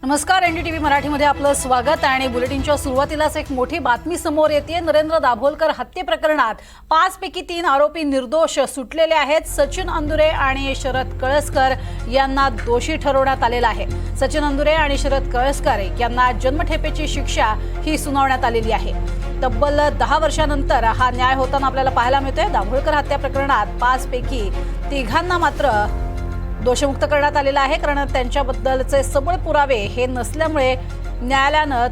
नमस्कार, एनडीटीव्ही मराठीमध्ये आपलं स्वागत आणि बुलेटिनच्या सुरुवातीलाच एक मोठी बातमी समोर येते। नरेंद्र दाभोलकर हत्ये प्रकरणात 5 पैकी 3 आरोपी निर्दोष सुटलेले आहेत। सचिन अंदुरे आणि शरद कळसकर यांना दोषी ठरवण्यात आलेलं आहे। सचिन अंदुरे आणि शरद कळसकर यांना जन्मठेपेची शिक्षा ही सुनावण्यात आलेली आहे। तब्बल 10 वर्षांनंतर हा न्याय होताना आपल्याला पाहायला मिळतोय। दाभोलकर हत्या प्रकरणात 5 पैकी 3 मात्र दोषमुक्त करण्यात आलेला आहे, कारण त्यांच्याबद्दलचे सबळ पुरावे हे नसल्यामुळे न्यायालयानं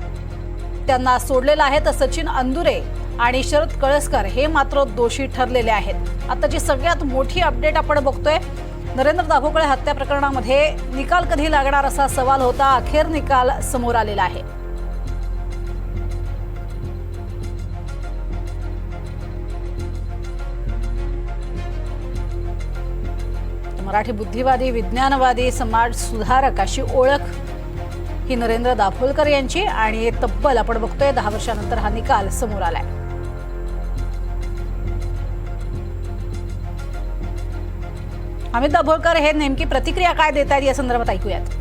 त्यांना सोडलेलं आहे। तर सचिन अंदुरे आणि शरद कळसकर हे मात्र दोषी ठरलेले आहेत। आताची सगळ्यात मोठी अपडेट आपण बघतोय। नरेंद्र दाभोलकर हत्या प्रकरणामध्ये निकाल कधी लागणार असा सवाल होता, अखेर निकाल समोर आलेला आहे। मराठी बुद्धिवादी, विज्ञानवादी, समाज सुधारक अशी ओळख ही नरेंद्र दाभोलकर यांची आणि तब्बल आपण बघतोय 10 वर्षांनंतर हा निकाल समोर आलाय। अमित दाभोलकर हे नेमकी प्रतिक्रिया काय देत आहेत या संदर्भात ऐकूयात।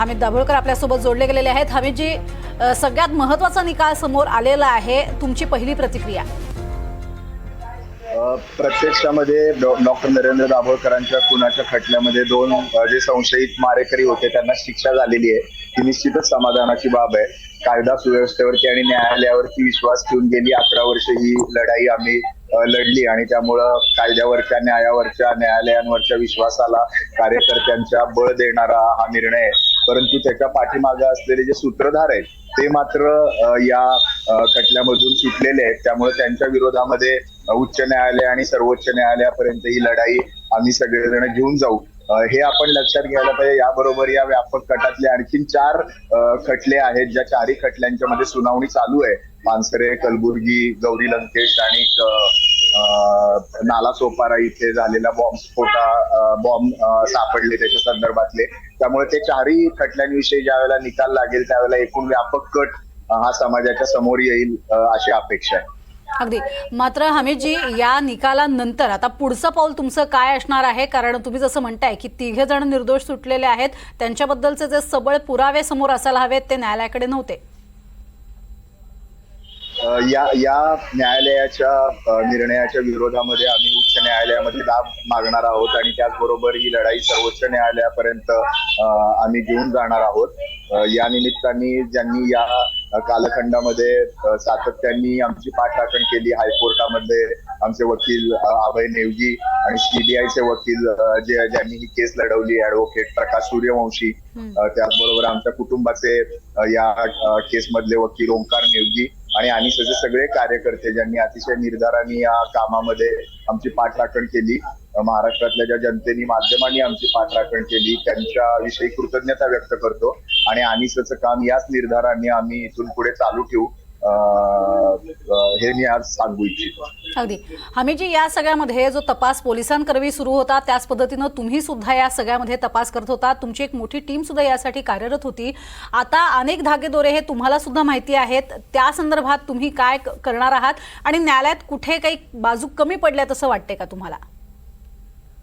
अमित दाभोलकर आपल्यासोबत जोडले गेलेले आहेत। अमितजी, सगळ्यात महत्त्वाचा निकाल समोर आलेला आहे, तुमची पहिली प्रतिक्रिया? प्रत्यक्षामध्ये डॉक्टर नरेंद्र दाभोलकरांच्या खुनाच्या खटल्यामध्ये 2 जे संशयित मारेकरी होते त्यांना शिक्षा झालेली आहे, ही निश्चितच समाधानाची बाब आहे। कायदा सुव्यवस्थेवरती आणि न्यायालयावरती विश्वास ठेवून गेली 11 वर्ष ही लढाई आम्ही लढली आणि त्यामुळं कायद्यावरच्या, न्यायावरच्या, न्यायालयांवरच्या विश्वासाला कार्यकर्त्यांच्या बळ देणारा हा निर्णय आहे। परंतु त्याच्या पाठीमागे असलेले जे सूत्रधार आहेत ते मात्र या खटल्यामधून सुटलेले आहेत। त्यामुळे त्यांच्या विरोधामध्ये उच्च न्यायालय आणि सर्वोच्च न्यायालयापर्यंत ही लढाई आम्ही सगळेजण घेऊन जाऊ, हे आपण लक्षात घ्यायला पाहिजे। याबरोबर या व्यापक गटातले आणखीन 4 खटले आहेत, ज्या 4ही खटल्यांच्या मध्ये सुनावणी चालू आहे। पानसरे, कलबुर्गी, गौरी लंकेश आणि नालासोपारा इथे झालेला बॉम्ब सापडले त्याच्या संदर्भातले। त्यामुळे ते 4ही खटल्यांविषयी ज्यावेळेला निकाल लागेल त्यावेळेला एकूण व्यापक कट हा समाजाच्या समोर येईल अशी अपेक्षा आहे। अगदी। मात्र हमीदजी, या निकालानंतर आता पुढचं पाऊल तुमचं काय असणार आहे? कारण तुम्ही जसं म्हणताय की 3 जण निर्दोष सुटलेले आहेत, त्यांच्याबद्दलचे जे सबळ पुरावे समोर असायला हवेत ते न्यायालयाकडे नव्हते। या न्यायालयाच्या निर्णयाच्या विरोधामध्ये आम्ही उच्च न्यायालयामध्ये दाब मागणार आहोत आणि त्याचबरोबर ही लढाई सर्वोच्च न्यायालयापर्यंत आम्ही घेऊन जाणार आहोत। या निमित्ताने ज्यांनी या कालखंडामध्ये सातत्याने आमची पाठराखण केली, हायकोर्टामध्ये आमचे वकील अभय नेवजी आणि सीबीआयचे वकील ज्यांनी ही केस लढवली, ऍडव्होकेट प्रकाश सूर्यवंशी, त्याचबरोबर आमच्या कुटुंबाचे या केस मधले वकील ओंकार नेवजी आणि अनिसचे सगळे कार्यकर्ते ज्यांनी अतिशय निर्धाराने या कामामध्ये आमची पाठराखण केली, महाराष्ट्रातल्या ज्या जनतेने, माध्यमांनी आमची पाठराखण केली, त्यांच्याविषयी कृतज्ञता व्यक्त करतो आणि अनिसचं काम याच निर्धाराने आम्ही इथून पुढे चालू ठेवू, हे मी आज सांगू इच्छितो। अगदी। हमीदजी, या सगळ्यामध्ये जो तपास पोलिसांकरवी सुरू होता त्याच पद्धतीनं तुम्ही सुद्धा या सगळ्यामध्ये तपास करत होता, तुमची एक मोठी टीम सुद्धा यासाठी कार्यरत होती। आता अनेक धागेदोरे हे तुम्हाला सुद्धा माहिती आहेत, त्या संदर्भात तुम्ही काय करणार आहात आणि न्यायालयात कुठे काही बाजू कमी पडल्यात असं वाटतंय का तुम्हाला?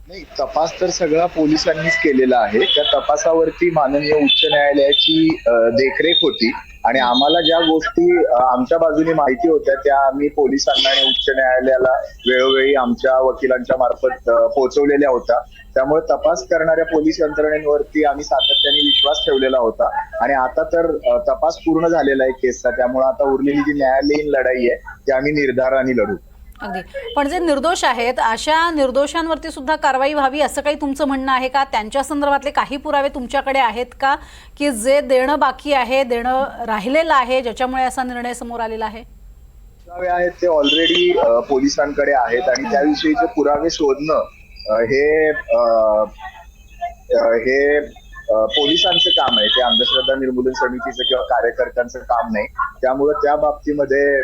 नाही, तपास तर सगळा पोलिसांनीच केलेला आहे। त्या तपासावरती माननीय उच्च न्यायालयाची देखरेख होती आणि आम्हाला ज्या गोष्टी आमच्या बाजूने माहिती होत्या त्या आम्ही पोलिसांना आणि उच्च न्यायालयाला वेळोवेळी आमच्या वकिलांच्या मार्फत पोहोचवलेल्या होत्या। त्यामुळे तपास करणाऱ्या पोलीस यंत्रणेवरती आम्ही सातत्याने विश्वास ठेवलेला होता आणि आता तर तपास पूर्ण झालेला आहे केसचा। त्यामुळे आता उरलेली जी न्यायालयीन लढाई आहे ती आम्ही निर्धाराने लढू। अगदी। पण जे निर्दोष आहेत अशा निर्दोषांवरती सुद्धा कारवाई व्हावी असं काही तुमचं म्हणणं आहे का? त्यांच्या संदर्भातले काही पुरावे तुमच्याकडे आहेत का की जे देणं बाकी आहे, देणं राहिलेलं आहे, ज्याच्यामुळे असा निर्णय समोर आलेला आहे? पुरावे आहेत ते ऑलरेडी पोलिसांकडे आहेत आणि त्याविषयीचे पुरावे शोधणं हे पोलिसांचं काम आहे, ते अंधश्रद्धा निर्मूलन समितीचं किंवा कार्यकर्त्यांचं काम नाही। त्यामुळे त्या बाबतीमध्ये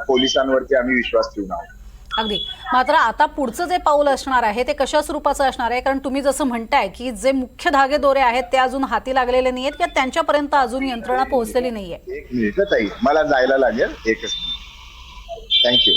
पोलिसांवरती आम्ही विश्वास ठेवून आहोत। अगदी। मात्र आता पुढचं जे पाऊल असणार आहे ते कशा स्वरूपाचं असणार आहे? कारण तुम्ही जसं म्हणताय की जे मुख्य धागेदोरे आहेत ते अजून हाती लागलेले नाहीयेत किंवा त्यांच्यापर्यंत अजून यंत्रणा पोहोचलेली नाहीये। एक मिनिट ताई, मला जायला लागेल, एकच मिनिट। थँक्यू।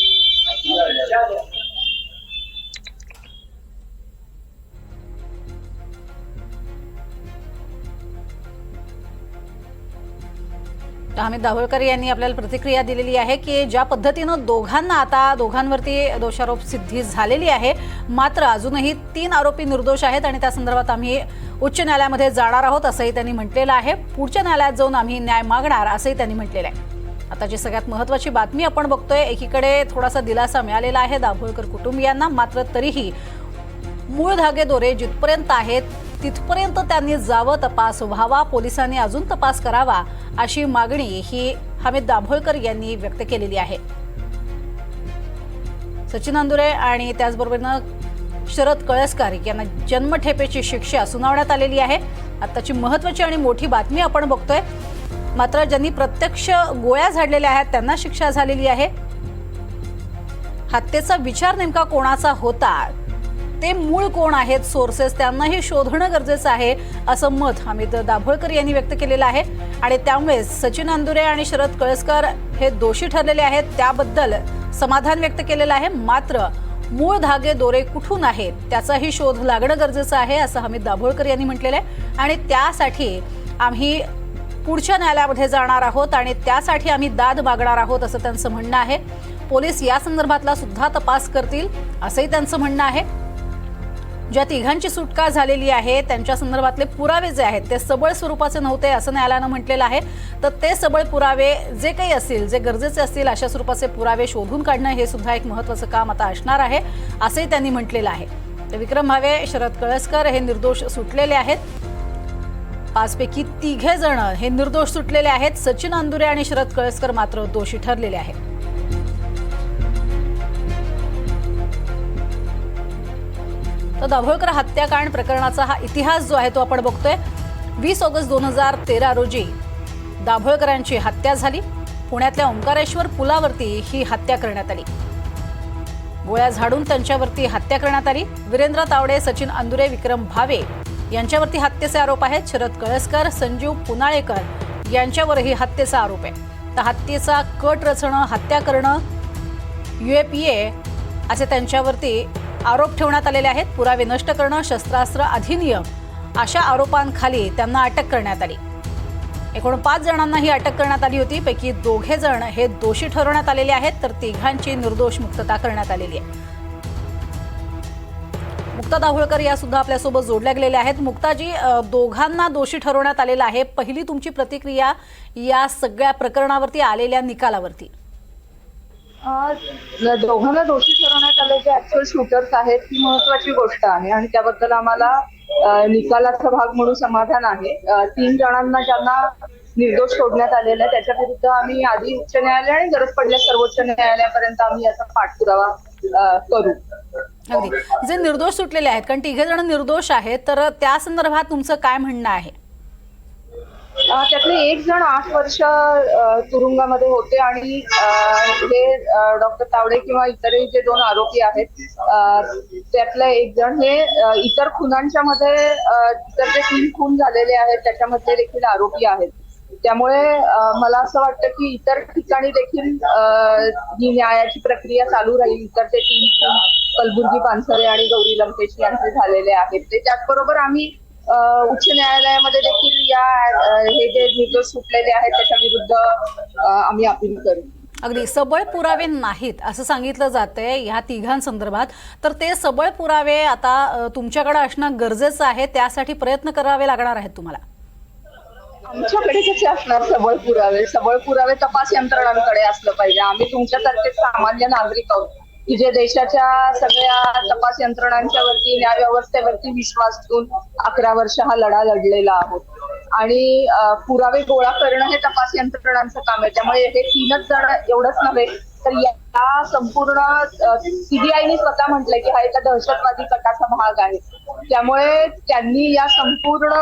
अमित दाभोळकर यांनी आपल्याला प्रतिक्रिया दिलेली आहे की ज्या पद्धतीनं दोघांवरती दोषारोप सिद्धी झालेली आहे, मात्र अजूनही 3 आरोपी निर्दोष आहेत आणि त्या संदर्भात आम्ही उच्च न्यायालयामध्ये जाणार आहोत असंही त्यांनी म्हटलेलं आहे. पुढच्या न्यायालयात जाऊन आम्ही न्याय मागणार असंही त्यांनी म्हटलेलं आहे. आताची सगळ्यात महत्त्वाची बातमी आपण बघतोय. एकीकडे थोडासा दिलासा मिळालेला आहे दाभोळकर कुटुंबियांना, मात्र तरीही मूळ धागेदोरे जिथपर्यंत आहेत तिथपर्यंत त्यांनी जावं, तपास व्हावा, पोलिसांनी अजून तपास करावा अशी मागणी ही अमित दाभोळकर यांनी व्यक्त केलेली आहे. सचिन अंदुरे आणि त्याचबरोबरीनं शरद कळसकर यांना जन्मठेपेची शिक्षा सुनावण्यात आलेली आहे. आताची महत्त्वाची आणि मोठी बातमी आपण बघतोय. मात्र ज्यांनी प्रत्यक्ष गोळ्या झाडलेल्या आहेत त्यांना शिक्षा झालेली आहे. हत्येचा विचार नेमका कोणाचा होता, ते मूळ कोण आहेत, सोर्सेस, त्यांनाही शोधणं गरजेचं आहे असं मत अमित दाभोळकर यांनी व्यक्त केलेलं आहे. आणि त्यामुळे सचिन अंदुरे आणि शरद कळसकर हे दोषी ठरलेले आहेत त्याबद्दल समाधान व्यक्त केलेलं आहे. मात्र मूळ धागे दोरे कुठून आहेत त्याचाही शोध लागणं गरजेचं आहे असं अमित दाभोळकर यांनी म्हटलेलं आहे. आणि त्यासाठी आम्ही पुढच्या न्यायालयामध्ये जाणार आहोत आणि त्यासाठी आम्ही दाद मागणार आहोत असं त्यांचं म्हणणं आहे. पोलीस या संदर्भातला सुद्धा तपास करतील असंही त्यांचं म्हणणं आहे. ज्या तिघांची सुटका झालेली आहे त्यांच्या संदर्भातले पुरावे जे आहेत ते सबळ स्वरूपाचे नव्हते असं न्यायालयानं म्हटलेलं आहे. तर ते सबळ पुरावे जे काही असतील, जे गरजेचे असतील अशा स्वरूपाचे पुरावे शोधून काढणं हे सुद्धा एक महत्त्वाचं काम आता असणार आहे असंही त्यांनी म्हटलेलं आहे. तर विक्रम भावे, शरद कळसकर हे निर्दोष सुटलेले आहेत. 5 पैकी 3 जण हे निर्दोष सुटलेले आहेत. सचिन अंदुरे आणि शरद कळसकर मात्र दोषी ठरलेले आहेत. तर दाभोळकर हत्याकांड प्रकरणाचा हा इतिहास जो आहे तो आपण बघतोय. 20 ऑगस्ट 2013 रोजी दाभोळकरांची हत्या झाली. पुण्यातल्या ओंकारेश्वर पुलावरती ही हत्या करण्यात आली. गोळ्या झाडून त्यांच्यावरती हत्या करण्यात आली. वीरेंद्र तावडे, सचिन अंदुरे, विक्रम भावे यांच्यावरती हत्येचे आरोप आहेत. शरद कळसकर, संजीव पुनाळेकर यांच्यावरही हत्येचा आरोप आहे. तर हत्येचा कट रचणं, हत्या करणं, UAPA असे त्यांच्यावरती आरोप ठेवण्यात आलेले आहेत. पुरावे नष्ट करणं, शस्त्रास्त्र अधिनियम अशा आरोपांखाली त्यांना अटक करण्यात आली. एकूण 5 जणांना ही अटक करण्यात आली होती. पैकी 2 जण हे दोषी ठरवण्यात आलेले आहेत, तर 3घांची निर्दोष मुक्तता करण्यात आलेली आहे. मुक्ता दाभोळकर या सुद्धा आपल्यासोबत जोडल्या गेलेल्या आहेत. मुक्ताजी, दोघांना दोषी ठरवण्यात आलेलं आहे. पहिली तुमची प्रतिक्रिया या सगळ्या प्रकरणावरती आलेल्या निकालावरती? दोघांना दोषी ठरवण्यात आले जे ऍक्च्युअल शूटर्स आहेत ही महत्वाची गोष्ट आहे आणि त्याबद्दल आम्हाला निकालाचा भाग म्हणून समाधान आहे. 3 जणांना ज्यांना निर्दोष सोडण्यात आलेला आहे त्याच्या विरुद्ध आम्ही आधी उच्च न्यायालय आणि गरज पडल्यास सर्वोच्च न्यायालयापर्यंत आम्ही याचा पाठपुरावा करू. अगदी. जे निर्दोष सुटलेले आहेत, कारण 3 जण निर्दोष आहेत, तर त्या संदर्भात तुमचं काय म्हणणं आहे? त्यातले 1 जण 8 वर्ष तुरुंगामध्ये होते आणि हे डॉक्टर तावडे किंवा इतरही जे 2 आरोपी आहेत त्यातले 1 जण हे इतर खुनांच्या मध्ये इतर जे 3 खून झालेले आहेत त्याच्यामध्ये देखील आरोपी आहेत. त्यामुळे मला असं वाटतं की इतर ठिकाणी देखील ही न्यायाची प्रक्रिया चालू राहील. इतर ते 3 खून कलबुर्गी, पानसरे आणि गौरी लंकेश यांचे झालेले आहेत. ते त्याचबरोबर आम्ही उच्च न्यायालयामध्ये देखील हे जे निर्दोष सुटलेले आहेत त्याच्या विरुद्ध आम्ही अपील करू. अगदी. सबळ पुरावे नाहीत असं सांगितलं जातंय ह्या 3घांसंदर्भात, तर ते सबळ पुरावे आता तुमच्याकडे असणं गरजेचं आहे. त्यासाठी प्रयत्न करावे लागणार आहेत तुम्हाला? आमच्याकडे कसे असणार सबळ पुरावे? सबळ पुरावे तपास यंत्रणांकडे असलं पाहिजे. आम्ही तुमच्यासारखे सामान्य नागरिक आहोत की जे देशाच्या सगळ्या तपास यंत्रणांच्या वरती, न्याय व्यवस्थेवरती विश्वास ठेवून 11 वर्ष हा लढा लढलेला आहोत. आणि पुरावे गोळा करणं हे तपास यंत्रणांचं काम आहे. त्यामुळे हे 3च जण एवढंच नव्हे तर या संपूर्ण CBIने स्वतः म्हटलंय की हा एका दहशतवादी गटाचा भाग आहे. त्यामुळे त्यांनी या संपूर्ण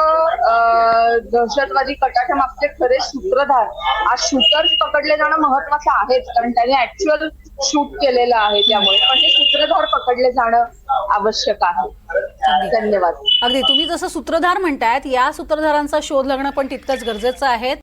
दहशतवादी गटाच्या मागचे खरे सूत्रधार, आज शूटर्स पकडले जाणं महत्वाचं आहेच कारण त्यांनी ऍक्च्युअल शूट केलेलं आहे. त्यामुळे पण हे सूत्रधार पकडले जाणं आवश्यक आहे. धन्यवाद. अगदी. तुम्ही जसं सूत्रधार म्हणतायत, या सूत्रधारांचा शोध लागणं पण तितकंच गरजेचं आहे.